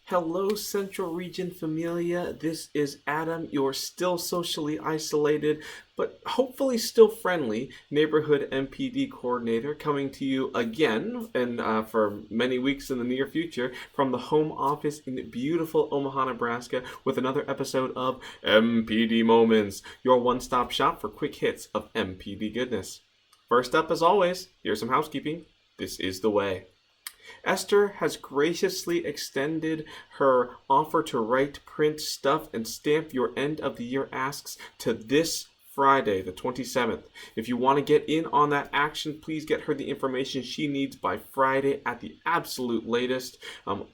Hello, Central Region Familia. This is Adam, your still socially isolated, but hopefully still friendly neighborhood MPD coordinator, coming to you again and for many weeks in the near future from the home office in beautiful Omaha, Nebraska, with another episode of MPD Moments, your one-stop shop for quick hits of MPD goodness. First up, as always, here's some housekeeping. This is the way. Esther has graciously extended her offer to write, print, stuff, and stamp your end of the year asks to this Friday, the 27th. If you want to get in on that action, please get her the information she needs by Friday at the absolute latest.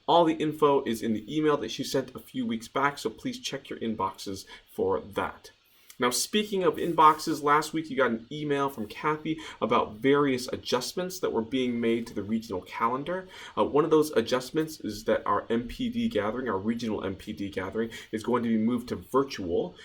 All the info is in the email that she sent a few weeks back, so please check your inboxes for that. Now, speaking of inboxes, last week you got an email from Kathy about various adjustments that were being made to the regional calendar. One of those adjustments is that our MPD gathering, our regional MPD gathering, is going to be moved to virtual.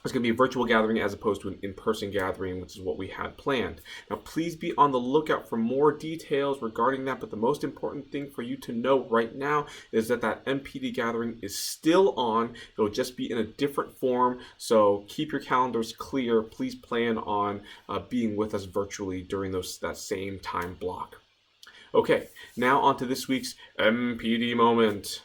It's going to be a virtual gathering as opposed to an in-person gathering, which is what we had planned. Now, please be on the lookout for more details regarding that, but the most important thing for you to know right now is that that MPD gathering is still on. It'll just be in a different form, so keep your calendars clear. Please plan on being with us virtually during that same time block. Okay, now on to this week's MPD moment.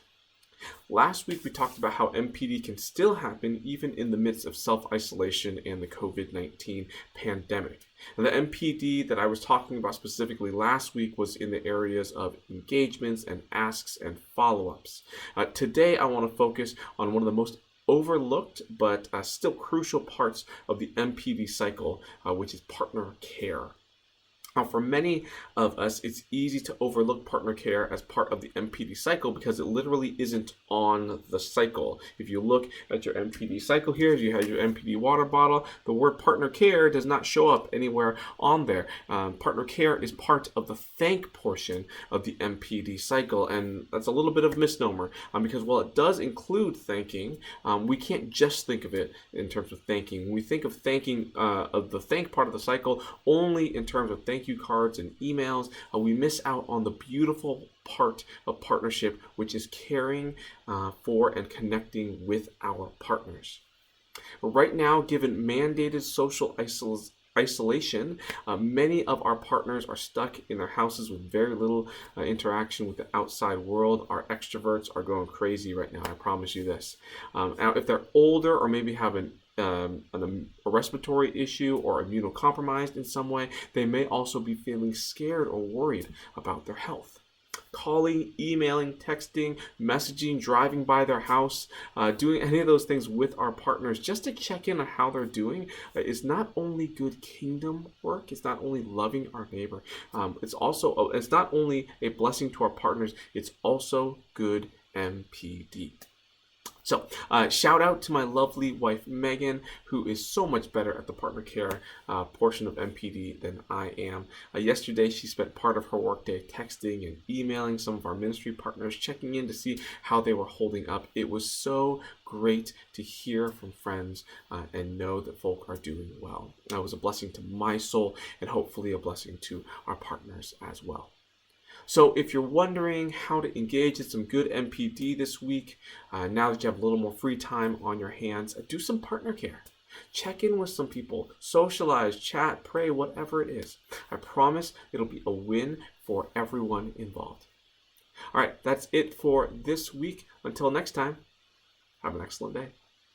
Last week, we talked about how MPD can still happen even in the midst of self-isolation and the COVID-19 pandemic. And the MPD that I was talking about specifically last week was in the areas of engagements and asks and follow-ups. Today, I want to focus on one of the most overlooked but still crucial parts of the MPD cycle, which is partner care. Now, for many of us, it's easy to overlook partner care as part of the MPD cycle because it literally isn't on the cycle. If you look at your MPD cycle here, you have your MPD water bottle, the word partner care does not show up anywhere on there. Partner care is part of the thank portion of the MPD cycle, and that's a little bit of a misnomer because while it does include thanking, we can't just think of it in terms of thanking. When we think of thanking, of the thank part of the cycle, only in terms of thank you cards and emails, we miss out on the beautiful part of partnership, which is caring for and connecting with our partners. Right now, given mandated social isolation, many of our partners are stuck in their houses with very little interaction with the outside world. Our extroverts are going crazy right now, I promise you this. Now, if they're older or maybe have a respiratory issue or immunocompromised in some way, they may also be feeling scared or worried about their health. Calling, emailing, texting, messaging, driving by their house, doing any of those things with our partners just to check in on how they're doing is not only good kingdom work, it's not only loving our neighbor, it's not only a blessing to our partners, it's also good MPD. So, shout out to my lovely wife, Megan, who is so much better at the partner care portion of MPD than I am. Yesterday, she spent part of her workday texting and emailing some of our ministry partners, checking in to see how they were holding up. It was so great to hear from friends and know that folk are doing well. That was a blessing to my soul and hopefully a blessing to our partners as well. So if you're wondering how to engage in some good MPD this week, now that you have a little more free time on your hands, do some partner care. Check in with some people, socialize, chat, pray, whatever it is. I promise it'll be a win for everyone involved. All right, that's it for this week. Until next time, have an excellent day.